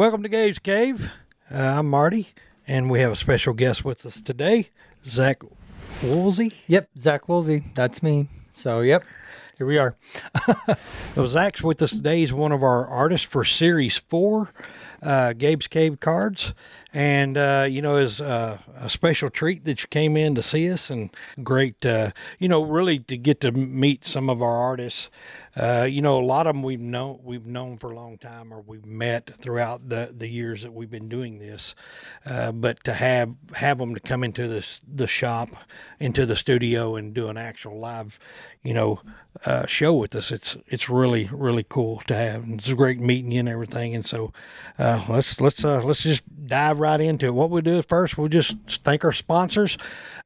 Welcome to Gabe's Cave. I'm Marty, and we have a special guest with us today, Zach Woolsey. Yep, Zach Woolsey. That's me. So, yep, here we are. So Zach's with us today. He's one of our artists for Series 4, Gabe's Cave cards. And, it's a special treat that you came in to see us, and great, really to get to meet some of our artists. A lot of them we've known for a long time, or we've met throughout the years that we've been doing this. But to have them to come into the shop, into the studio, and do an actual live, show with us, it's really, really cool to have. And it's a great meeting you and everything. And so let's just dive right into it. What we'll do first, we'll just thank our sponsors,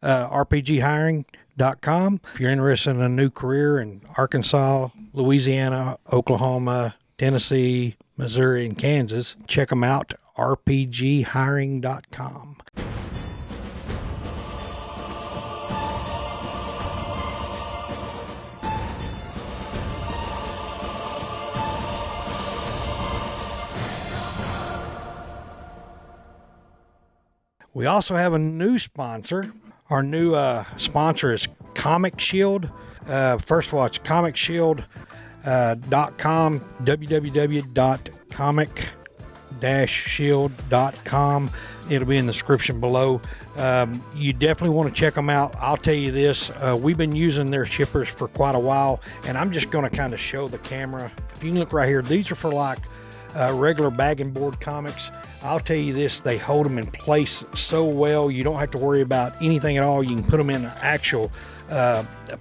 RPGhiring.com. If you're interested in a new career in Arkansas, Louisiana, Oklahoma, Tennessee, Missouri, and Kansas, check them out, rpghiring.com. We also have a new sponsor. Our new sponsor is Comic Shield. First of all, it's comicshield.com, www.comic-shield.com. It'll be in the description below. You definitely want to check them out. I'll tell you this, we've been using their shippers for quite a while, and I'm just going to kind of show the camera. If you can look right here, these are for like regular bag and board comics. I'll tell you this, they hold them in place so well, you don't have to worry about anything at all. You can put them in an actual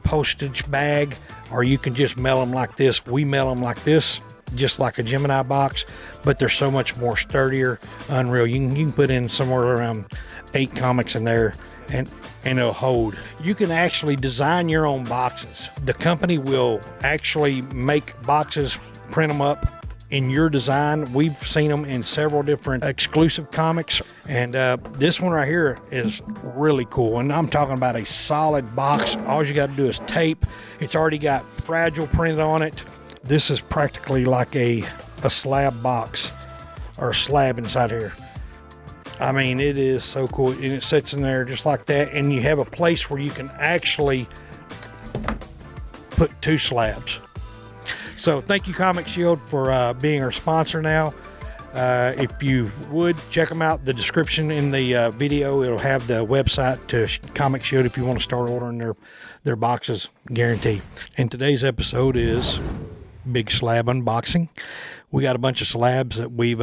postage bag, or you can just mail them like this. We mail them like this, just like a Gemini box, but they're so much more sturdier, unreal. You can put in somewhere around 8 comics in there, and it'll hold. You can actually design your own boxes. The company will actually make boxes, print them up in your design. We've seen them in several different exclusive comics, and this one right here is really cool. And I'm talking about a solid box. All you got to do is tape. It's already got Fragile printed on it. This is practically like a slab box, or slab inside here. I mean, it is so cool, and it sits in there just like that, and you have a place where you can actually put 2 slabs. So thank you, Comic Shield, for being our sponsor now. If you would, check them out. The description in the video, it'll have the website to Comic Shield if you want to start ordering their boxes, guaranteed. And today's episode is Big Slab Unboxing. We got a bunch of slabs that we've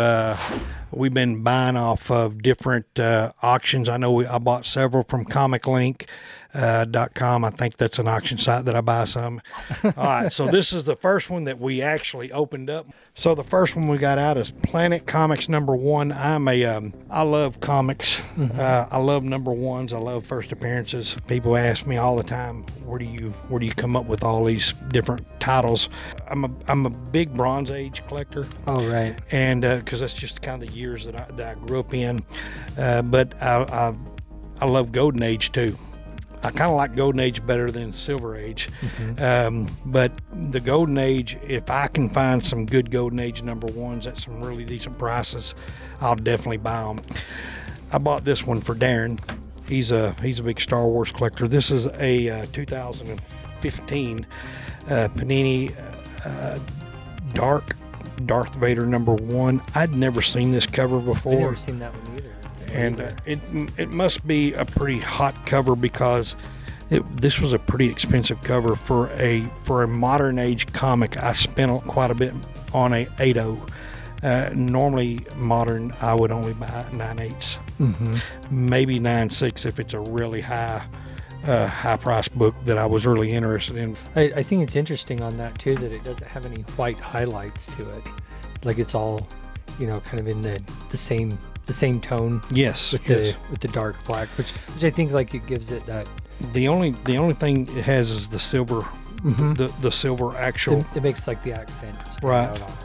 been buying off of different auctions. I know I bought several from comiclink.com. I think that's an auction site that I buy some. All right, so this is the first one that we actually opened up. So the first one we got out is Planet Comics #1. I love comics. Mm-hmm. I love #1s. I love first appearances. People ask me all the time, where do you come up with all these different titles? I'm a big Bronze Age collector. Oh, right. And because that's just kind of the years that I grew up in. But I love Golden Age too. I kind of like Golden Age better than Silver Age. Mm-hmm. But the Golden Age, if I can find some good Golden Age #1s at some really decent prices, I'll definitely buy them. I bought this one for Darren. He's a big Star Wars collector. This is a 2015 Panini Dark Darth Vader #1. I'd never seen this cover before. I've never seen that one either. And it must be a pretty hot cover, because this was a pretty expensive cover for a modern age comic. I spent quite a bit on a 8.0. Normally modern, I would only buy 9.8s, mm-hmm. maybe 9.6 if it's a really high price book that I was really interested in. I think it's interesting on that too, that it doesn't have any white highlights to it. Like it's all, kind of in the same tone. Yes. With the dark black, which I think like it gives it that. The only thing it has is the silver, mm-hmm. the silver actual. It makes like the accent stand right out on it.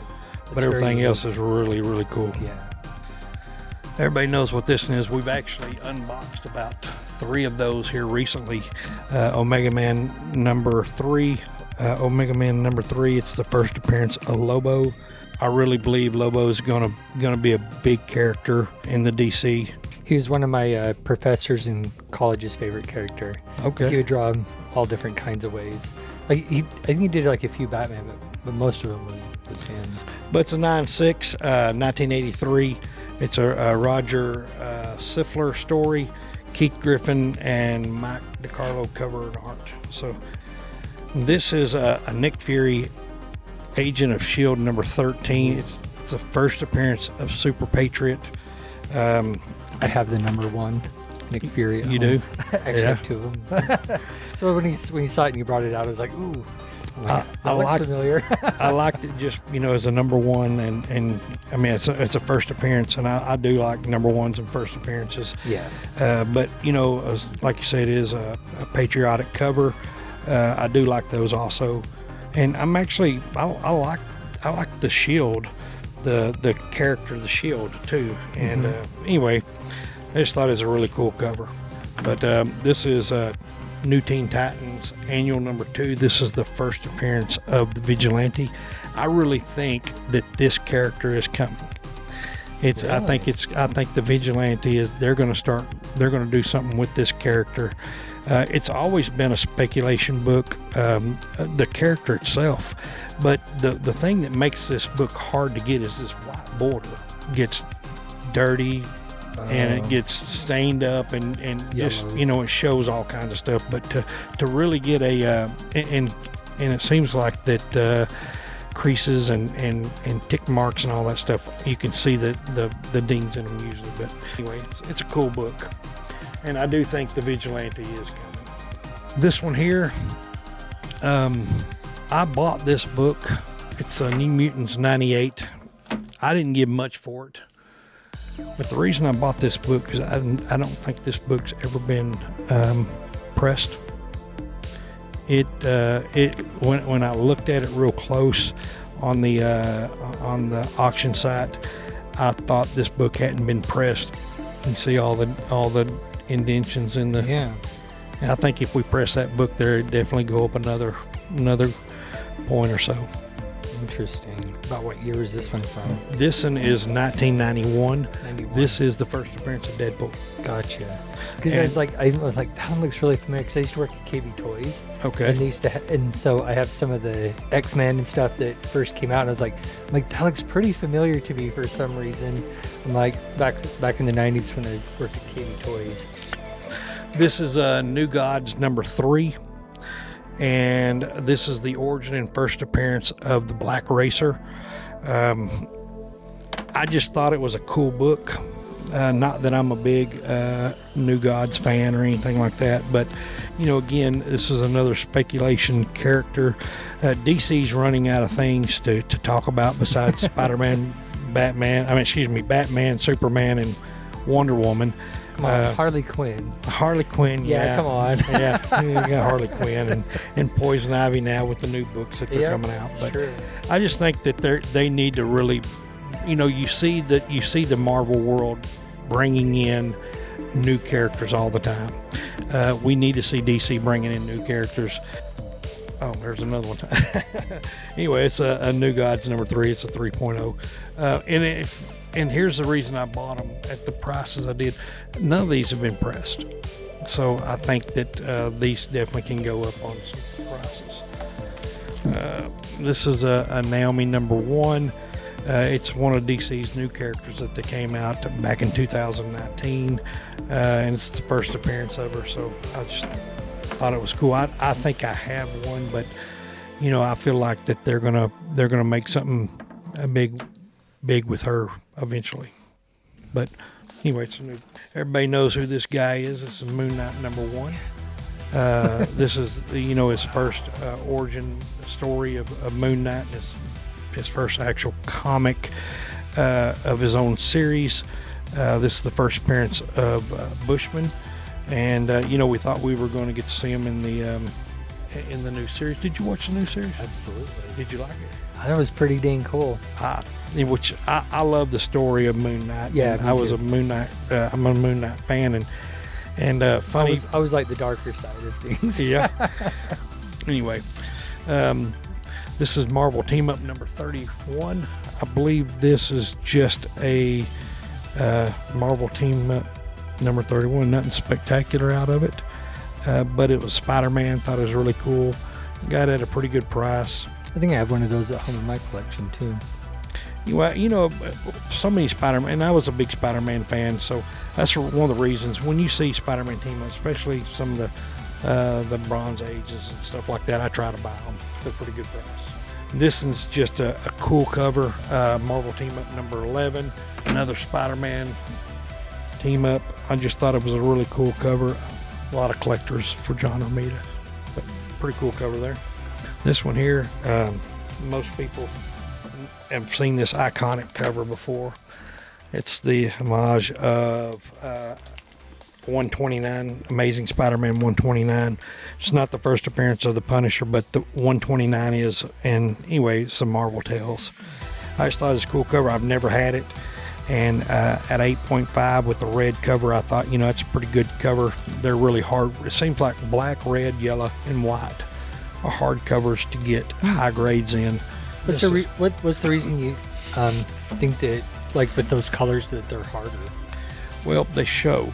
But everything else is really, really cool. Yeah. Everybody knows what this is. We've actually unboxed about 3 of those here recently. Omega Man #3. Omega Man #3. It's the first appearance of Lobo. I really believe Lobo is gonna be a big character in the DC. He was one of my professors in college's favorite character. Okay. He would draw him all different kinds of ways. Like I think he did like a few Batman, but most of them was him. But it's a 9/6, 1983. It's a Roger Sifler story. Keith Griffin and Mike DiCarlo cover and art. So this is a Nick Fury, Agent of S.H.I.E.L.D. number 13. It's the first appearance of Super Patriot. I have the number 1, Nick Fury. You do? I actually have 2 of them. So when he saw it and he brought it out, I was like, ooh. That looks familiar. I liked it just, as a number 1, and I mean, it's a first appearance, and I do like number 1s and first appearances. Yeah. But, like you said, it is a patriotic cover. I do like those also. And I'm actually, I like the Shield, the character, the Shield too. And anyway, I just thought it was a really cool cover. But this is New Teen Titans Annual number 2. This is the first appearance of the Vigilante. I really think that this character is coming. It's really? I think the Vigilante is they're going to do something with this character. It's always been a speculation book, the character itself, but the thing that makes this book hard to get is this white border. It gets dirty and it gets stained up and just it shows all kinds of stuff. But to really get a and it seems like that creases and tick marks and all that stuff, you can see the dings in them usually. But anyway, it's a cool book. And I do think the Vigilante is coming. This one here, I bought this book. It's New Mutants 98. I didn't give much for it. But the reason I bought this book is I don't think this book's ever been pressed. When I looked at it real close on the auction site, I thought this book hadn't been pressed. You can see all the indentions in the. Yeah. I think if we press that book there, it'd definitely go up another point or so. Interesting. About what year is this one from? This one is 1991. This is the first appearance of Deadpool. Gotcha. Because I was like, that one looks really familiar. Because I used to work at KB Toys. Okay. And they used to, and so I have some of the X-Men and stuff that first came out, and I was like, that looks pretty familiar to me for some reason. I'm like, back in the 90s when I worked at KB Toys. This is New Gods number 3. And this is the origin and first appearance of the Black Racer. I just thought it was a cool book. Not that I'm a big New Gods fan or anything like that, but again, this is another speculation character. DC's running out of things to talk about besides Spider-Man, Batman, Superman, and Wonder Woman. Harley Quinn. Harley Quinn, yeah. Come on. Yeah, you got Harley Quinn and Poison Ivy now with the new books that they're coming out. But true. I just think that they need to really, you see the Marvel world bringing in new characters all the time. We need to see DC bringing in new characters. Oh, there's another one. Anyway, it's a New Gods number 3. It's a 3.0. And here's the reason I bought them at the prices I did. None of these have been pressed. So I think that these definitely can go up on some prices. This is a Naomi number 1. It's one of DC's new characters that they came out back in 2019. And it's the first appearance of her. So I just thought it was cool. I think I have one, but I feel like that they're gonna make something big with her eventually. But anyway, everybody knows who this guy is. This is Moon Knight number 1. This is his first origin story of Moon Knight, his first actual comic of his own series. This is the first appearance of Bushman, and we thought we were going to get to see him in the new series. Did you watch the new series? Absolutely. Did you like it? That was pretty dang cool. Which I love the story of Moon Knight. Yeah, I was a Moon Knight. I'm a Moon Knight fan, and funny. I was like the darker side of things. Yeah. Anyway, this is Marvel Team Up number 31. I believe this is just a Marvel Team Up number 31. Nothing spectacular out of it, but it was Spider-Man. Thought it was really cool. Got it at a pretty good price. I think I have one of those at home in my collection too. Well, you know, so many Spider-Man, and I was a big Spider-Man fan, so that's one of the reasons when you see Spider-Man Team Up, especially some of the Bronze Ages and stuff like that, I try to buy them. They're pretty good price. This is just a cool cover. Marvel Team Up number 11, another Spider-Man Team Up. I just thought it was a really cool cover. A lot of collectors for John Romita, but pretty cool cover there. This one here, most people have seen this iconic cover before. It's the homage of 129, Amazing Spider-Man 129. It's not the first appearance of the Punisher, but the 129 is. And anyway, some Marvel Tales. I just thought it was a cool cover. I've never had it. And at 8.5 with the red cover, I thought, you know, that's a pretty good cover. They're really hard. It seems like black, red, yellow, and white are hard covers to get high grades in. What's the reason you think that, like, with those colors, that they're harder? Well, they show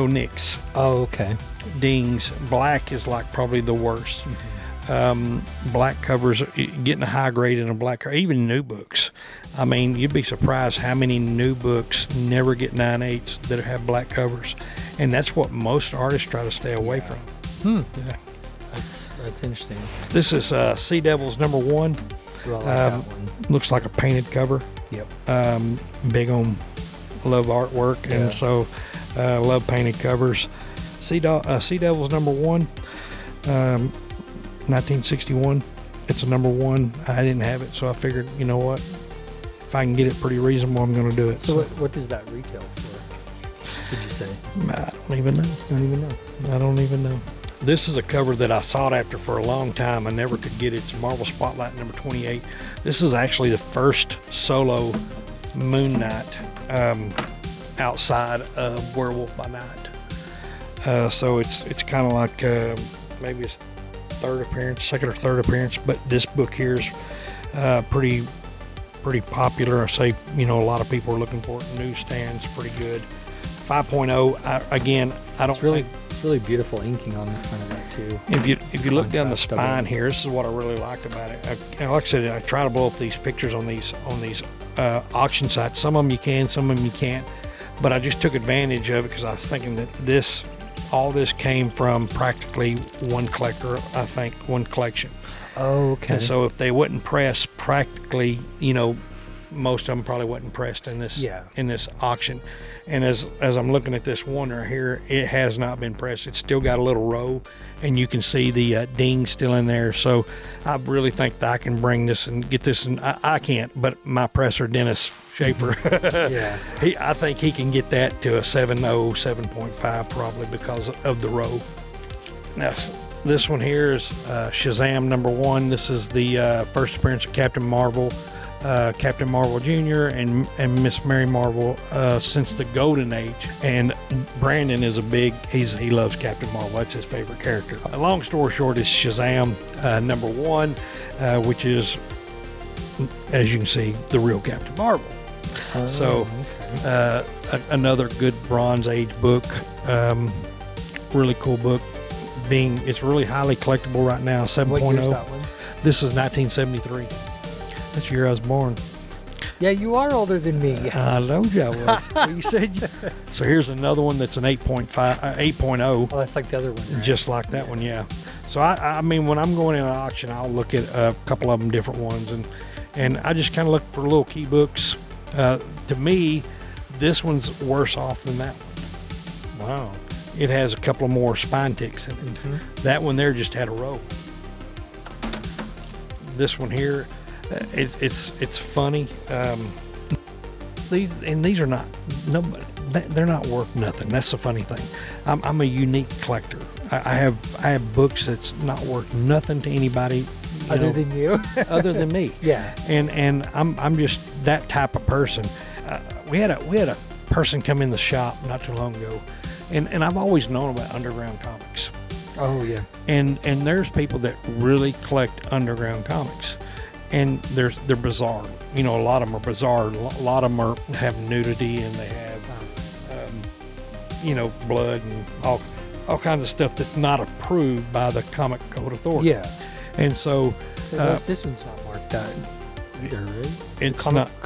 nicks. Oh, okay. Dings. Black is like probably the worst. Black covers, getting a high grade in a black cover, even new books. I mean, you'd be surprised how many new books never get 9/8 that have black covers, and that's what most artists try to stay away from. Yeah. That's interesting. This is Sea Devils number 1. Ooh, I like that one. Looks like a painted cover. Yep. Big on love artwork, and so love painted covers. Sea Devils number 1, 1961. It's a number 1. I didn't have it, so I figured, you know what, if I can get it pretty reasonable, I'm going to do it. So what does that retail for? Did you say? I don't even know. You don't even know. I don't even know. This is a cover that I sought after for a long time. I never could get it. It's Marvel Spotlight number 28. This is actually the first solo Moon Knight outside of Werewolf by Night. So it's kind of like maybe it's second or third appearance. But this book here is pretty popular. I say, you know, a lot of people are looking for it. Newsstands, pretty good. 5.0. Again, I don't think. It's really beautiful inking on the front of that too. If you look down the spine here, this is what I really liked about it. Like I said, I try to blow up these pictures on these auction sites. Some of them you can, some of them you can't. But I just took advantage of it because I was thinking that all this came from practically one collector. I think one collection. Oh, okay. And so if they wouldn't press, practically, you know, most of them probably wasn't pressed in this auction. And as I'm looking at this one right here, it has not been pressed. It's still got a little row, and you can see the ding still in there. So I really think that I can bring this and get this. And I can't, but my presser, Dennis Schaefer, I think he can get that to a 7.0, 7.5 probably because of the row. Now, this one here is Shazam number 1. This is the first appearance of Captain Marvel. Captain Marvel Jr. and Miss Mary Marvel since the Golden Age. And Brandon is he loves Captain Marvel. That's his favorite character. A long story short is Shazam number 1, which is, as you can see, the real Captain Marvel. Another good Bronze Age book. Really cool book. It's really highly collectible right now. 7.0. What year's that one? This is 1973. That's the year I was born. Yeah, you are older than me. Yes. I told you I was. Well, you said. So here's another one that's an 8.0. Oh, that's like the other one, right? Just like that one, yeah. So I mean, when I'm going in an auction, I'll look at a couple of them different ones, and I just kind of look for little key books. To me, this one's worse off than that one. Wow. It has a couple of more spine ticks in it. Mm-hmm. That one there just had a row. This one here. It's funny. These are not nobody. They're not worth nothing. That's the funny thing. I'm a unique collector. I have books that's not worth nothing to anybody other than you, other than me. Yeah. And I'm just that type of person. We had a person come in the shop not too long ago, and I've always known about underground comics. Oh yeah. And there's people that really collect underground comics. and they're bizarre. You know, a lot of them are bizarre. A lot of them have nudity, and they have, you know, blood and all kinds of stuff that's not approved by the Comic Code Authority. Yeah. And so this one's not marked that either, right?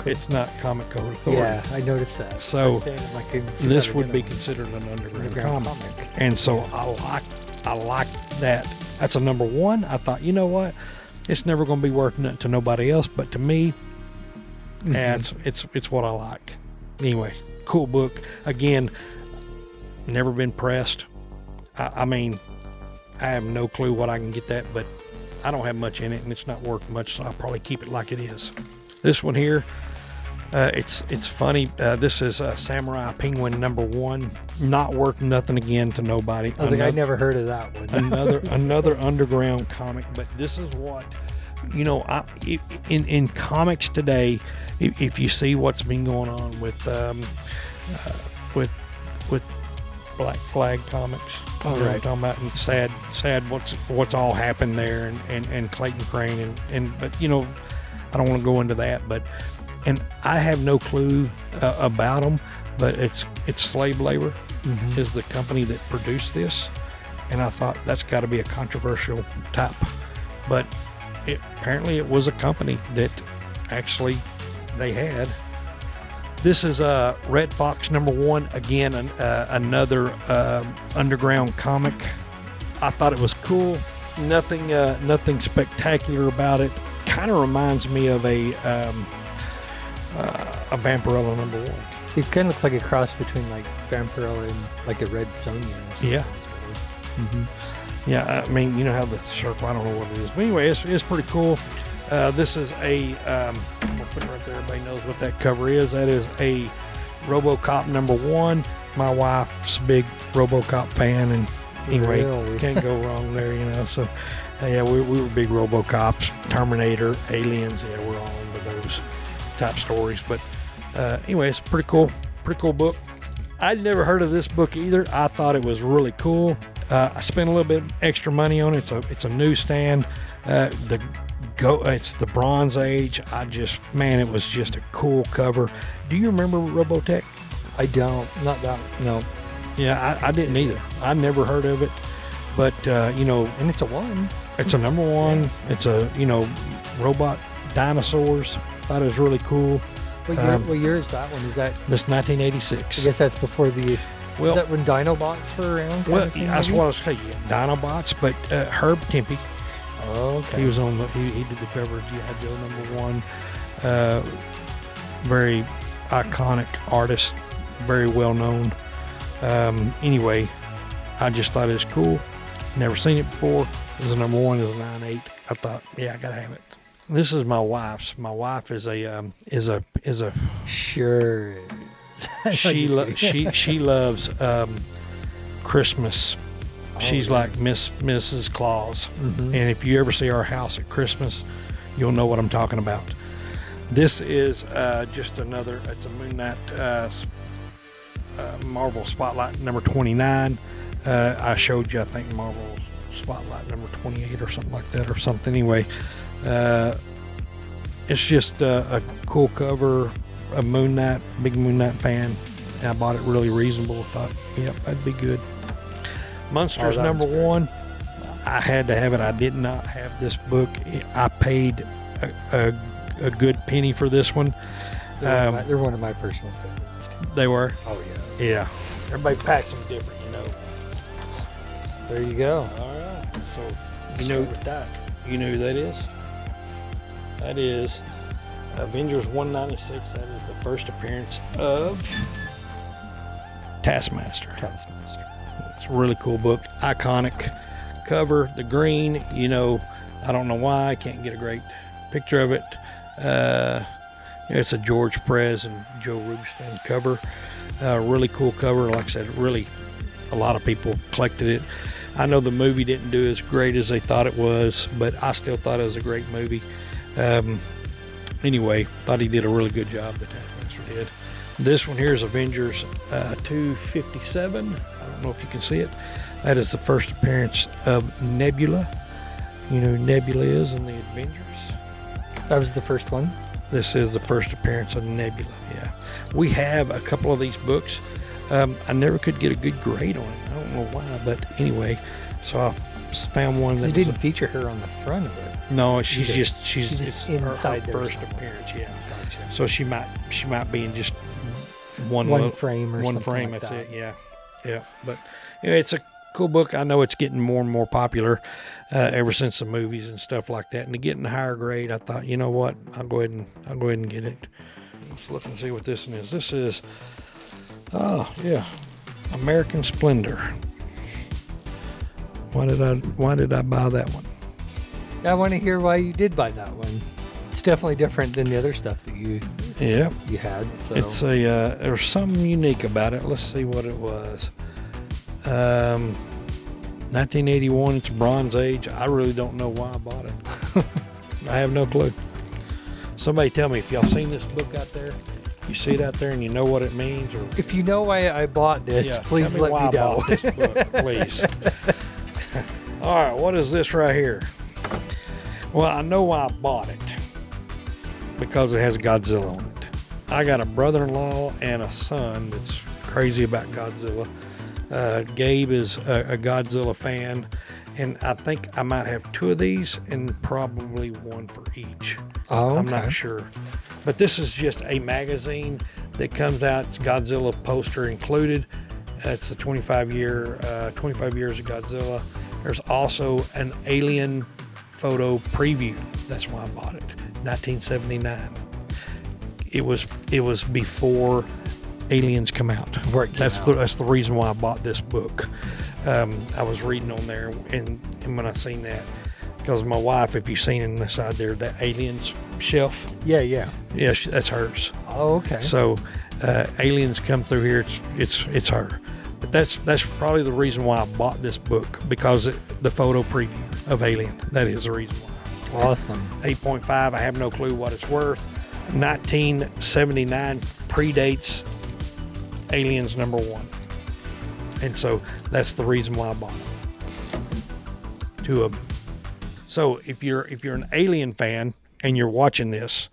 It's not Comic Code Authority. Yeah, I noticed that. So Like, this would be considered an underground comic. And so I like that. That's a number one. I thought, you know what? It's never going to be worth nothing to nobody else, but to me, it's what I like. Anyway, cool book. Again, never been pressed. I mean, I have no clue what I can get that, but I don't have much in it, and it's not worth much, so I'll probably keep it like it is. This one here, it's funny. This is Samurai Penguin number 1. Not worth nothing again to nobody. I was like, I never heard of that one. another underground comic, but this is what, you know, in comics today, if you see what's been going on with Black Flag Comics, oh, you know right. what I'm talking about, and sad what's all happened there, and Clayton Crane, but you know, I don't want to go into that, and I have no clue about them, but it's Slave Labor is the company that produced this, and I thought that's got to be a controversial type, but apparently it was a company that actually they had. This is Red Fox number 1. Again, another underground comic. I thought it was cool. Nothing spectacular about it. Kind of reminds me of a Vampirella number 1. It kind of looks like a cross between like Vampirella and like a Red Sonja. Yeah. Yeah, I mean, you know how the circle, I don't know what it is. But anyway, it's pretty cool. This is a, we'll put it right there, everybody knows what that cover is. That is a RoboCop number 1. My wife's a big RoboCop fan, and anyway, Really? can't go wrong there, you know. So, yeah, we were big RoboCops, Terminator, Aliens, yeah, we're all into those type stories. But anyway, it's pretty cool book. I'd never heard of this book either. I thought it was really cool. I spent a little bit extra money on it. It's a newsstand. It's the Bronze Age. It was just a cool cover. Do you remember Robotech? I don't. Not that. No. Yeah, I didn't either. I never heard of it. But, you know. And it's a 1. It's a number 1. Yeah. It's a, you know, robot dinosaurs. Thought it was really cool. What year is that one? Is that? This 1986. I guess that's before the. Well, is that when Dinobots were around? Well, that's what I was saying. Dinobots, but Herb Tempe. Oh, okay. He was on he did the cover of G.I. Joe number 1. Very iconic artist, very well known. Anyway, I just thought it was cool. Never seen it before. It was a number 1. It was a 9.8. I thought, yeah, I gotta have it. This is my wife's. My wife is a sure. she loves Christmas. She's like Mrs. Claus. And if you ever see our house at Christmas, you'll know what I'm talking about. This is just another, it's a Moon Knight Marvel Spotlight number 29. I showed you, I think, Marvel Spotlight number 28 or something like that, or something. Anyway, it's just a cool cover, a Moon Knight, big Moon Knight fan. I bought it really reasonable. Thought, yep, that'd be good. Monsters number 1. I had to have it. I did not have this book. I paid a good penny for this one. They're one of my personal favorites. They were? Oh, yeah. Yeah. Everybody packs them different, you know. There you go. All right. So, you know with that. You know who that is? That is Avengers 196. That is the first appearance of Taskmaster. It's a really cool book. Iconic cover. The green, you know, I don't know why. I can't get a great picture of it. It's a George Perez and Joe Rubinstein cover. Really cool cover. Like I said, really, a lot of people collected it. I know the movie didn't do as great as they thought it was, but I still thought it was a great movie. Anyway, thought he did a really good job, the Taskmaster did. This one here is Avengers 257. I don't know if you can see it. That is the first appearance of Nebula. You know who Nebula is in the Avengers. That was the first one. This is the first appearance of Nebula. Yeah, we have a couple of these books. I never could get a good grade on it. I don't know why, but anyway, so I found one that didn't feature her on the front of it. No, she's just it's inside her first somewhere. appearance. Yeah, Gotcha. so she might be in just one frame or one something frame. like That's that. it. Yeah. But it's a cool book. I know it's getting more and more popular ever since the movies and stuff like that. And to get in a higher grade, I thought, you know what, I'll go ahead and get it. Let's look and see what this one is. This is, American Splendor. Why did I buy that one? I want to hear why you did buy that one. It's definitely different than the other stuff that you had. So It's there's something unique about it. Let's see what it was. 1981. It's Bronze Age. I really don't know why I bought it. I have no clue. Somebody tell me if y'all seen this book out there. You see it out there and you know what it means, or if you know why I bought this, please tell me let why me know. I bought this book, please. All right, what is this right here? Well, I know why I bought it, because it has Godzilla on it. I got a brother-in-law and a son that's crazy about Godzilla. Gabe is a Godzilla fan, and I think I might have 2 of these and probably one for each. Oh, okay. I'm not sure. But this is just a magazine that comes out. It's Godzilla poster included. It's the 25 years of Godzilla. There's also an Alien photo preview. That's why I bought it. 1979. It was before Aliens come out. That's the reason why I bought this book. I was reading on there, and when I seen that, because my wife, if you've seen in the side there, that Aliens shelf. Yeah, that's hers. Oh, okay. So Aliens come through here. It's her. But that's probably the reason why I bought this book, because the photo preview of Alien. That is the reason why. Awesome. 8.5. I have no clue what it's worth. 1979 predates Aliens #1, and so that's the reason why I bought it. 2 of them. So if you're an Alien fan and you're watching this,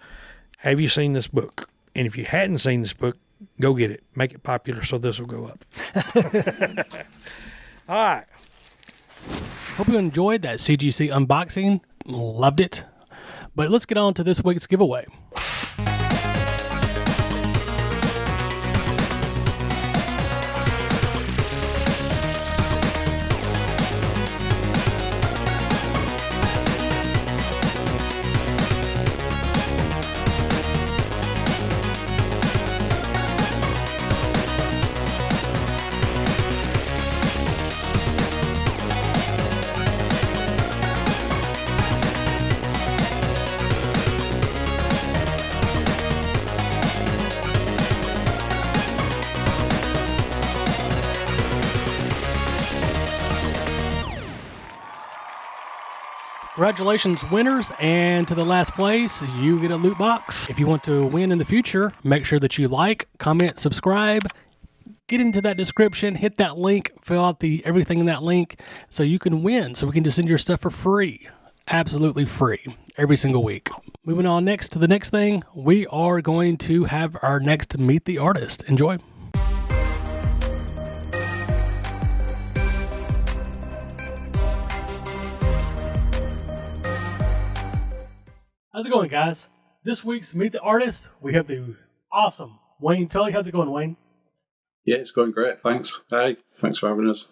have you seen this book? And if you hadn't seen this book, go get it. Make it popular so this will go up. All right. Hope you enjoyed that CGC unboxing. Loved it. But let's get on to this week's giveaway. Congratulations, winners, and to the last place, you get a loot box. If you want to win in the future, make sure that you like, comment, subscribe, get into that description, hit that link, fill out everything in that link so you can win, so we can just send your stuff for free. Absolutely free every single week. Moving on next to the next thing, we are going to have our next Meet the Artist. Enjoy. How's it going, guys? This week's Meet the Artist, we have the awesome Wayne Tully. How's it going, Wayne? Yeah, it's going great. Thanks. Hey, thanks for having us.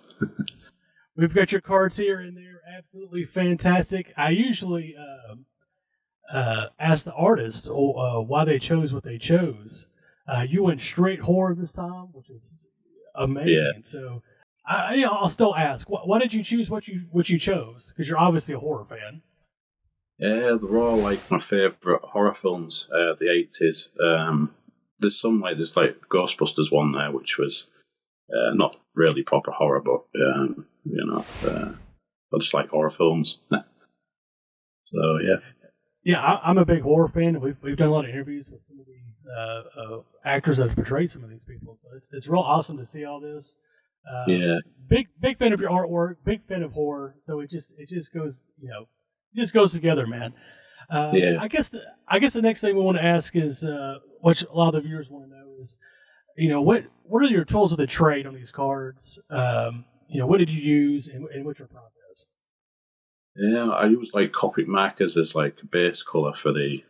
We've got your cards here, and they're absolutely fantastic. I usually ask the artist why they chose what they chose. You went straight horror this time, which is amazing. Yeah. So I'll still ask, why did you choose what you chose? Because you're obviously a horror fan. Yeah, they're all like my favourite horror films of the 80s. There's like Ghostbusters one there, which was not really proper horror, but I just like horror films. So yeah. Yeah, I'm a big horror fan. We've done a lot of interviews with some of the actors that have portrayed some of these people. So it's real awesome to see all this. Yeah. Big fan of your artwork. Big fan of horror. So it just goes, it just goes together, man. Yeah. I guess the next thing we want to ask is what a lot of the viewers want to know is, what are your tools of the trade on these cards? What did you use and what's your process? Yeah, I use like Copic markers as like base color for the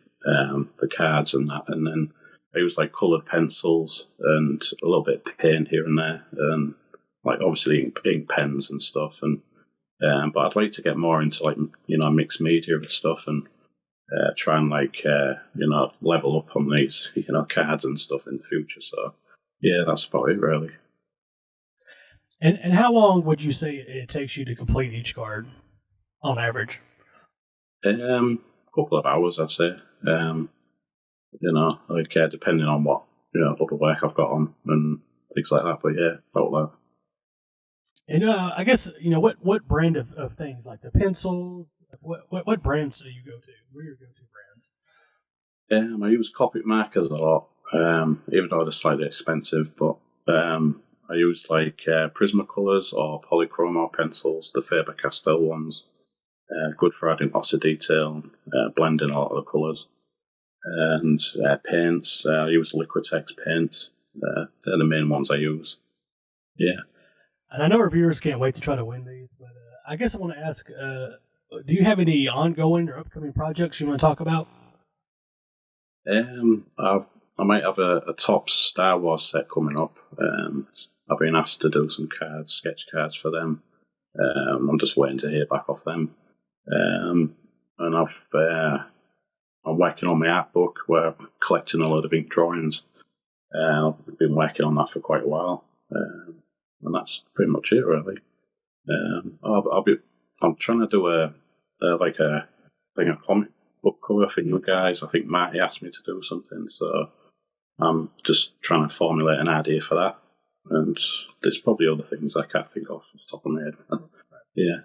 cards and that, and then I use like colored pencils and a little bit of paint here and there, and like obviously ink pens and stuff. And but I'd like to get more into like mixed media and stuff, and try and like level up on these cards and stuff in the future. So yeah, that's about it really. And how long would you say it takes you to complete each card on average? Couple of hours, I'd say. Depending on what other work I've got on and things like that. But yeah, about that. And I guess what brand of things like the pencils. What brands do you go to? What are your go-to brands? I use Copic markers a lot, even though they're slightly expensive. But I use like Prismacolors or Polychroma pencils, the Faber-Castell ones. Good for adding lots of detail, blending a lot of the colours. And paints, I use Liquitex paints. They're the main ones I use. Yeah. And I know our viewers can't wait to try to win these, but I guess I want to ask, do you have any ongoing or upcoming projects you want to talk about? I might have a top Star Wars set coming up. I've been asked to do some sketch cards for them. I'm just waiting to hear back off them. And I'm working on my art book where I'm collecting a load of ink drawings. I've been working on that for quite a while. And that's pretty much it, really. I'm trying to do a comic book cover for you guys. I think Marty asked me to do something, so I'm just trying to formulate an idea for that. And there's probably other things I can't think of off the top of my head. Yeah.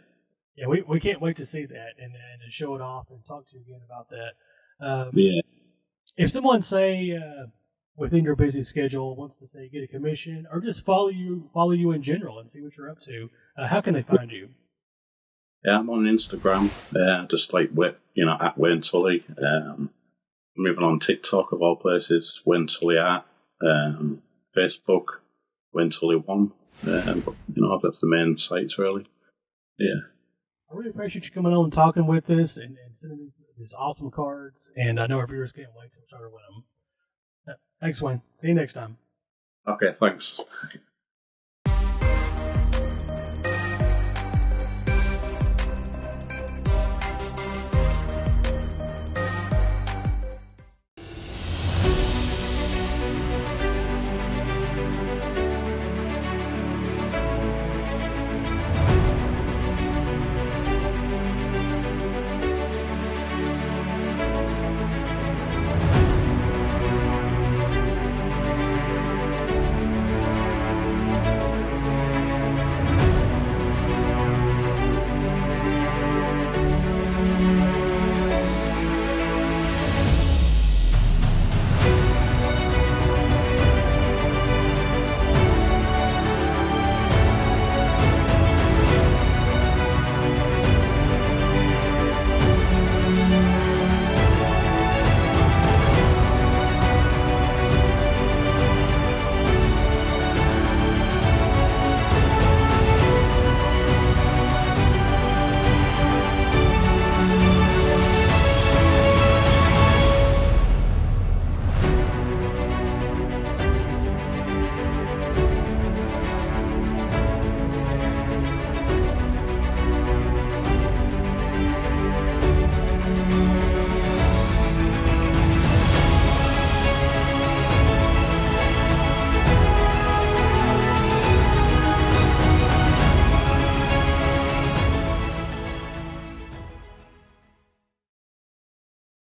Yeah, we can't wait to see that and to show it off and talk to you again about that. Yeah. If someone say within your busy schedule wants to say get a commission or just follow you in general and see what you're up to, how can they find you? Yeah, I'm on Instagram, just like at Wayne Tully. I'm even on TikTok of all places, Wayne Tully Art. Facebook, Wayne Tully 1. But that's the main sites really. Yeah. I really appreciate you coming on and talking with us and sending these awesome cards. And I know our viewers can't wait to try to win them. Thanks, Wayne. See you next time. Okay, thanks.